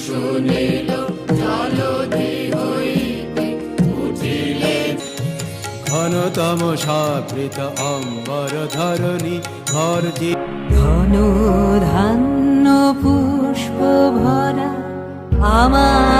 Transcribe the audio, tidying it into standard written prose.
সুনীল জলধি হইতে উঠিলে, ঘনতম সাবৃত অম্বর ধরণী ঘরজি ঘন ধান্য পুষ্প ভরা আমার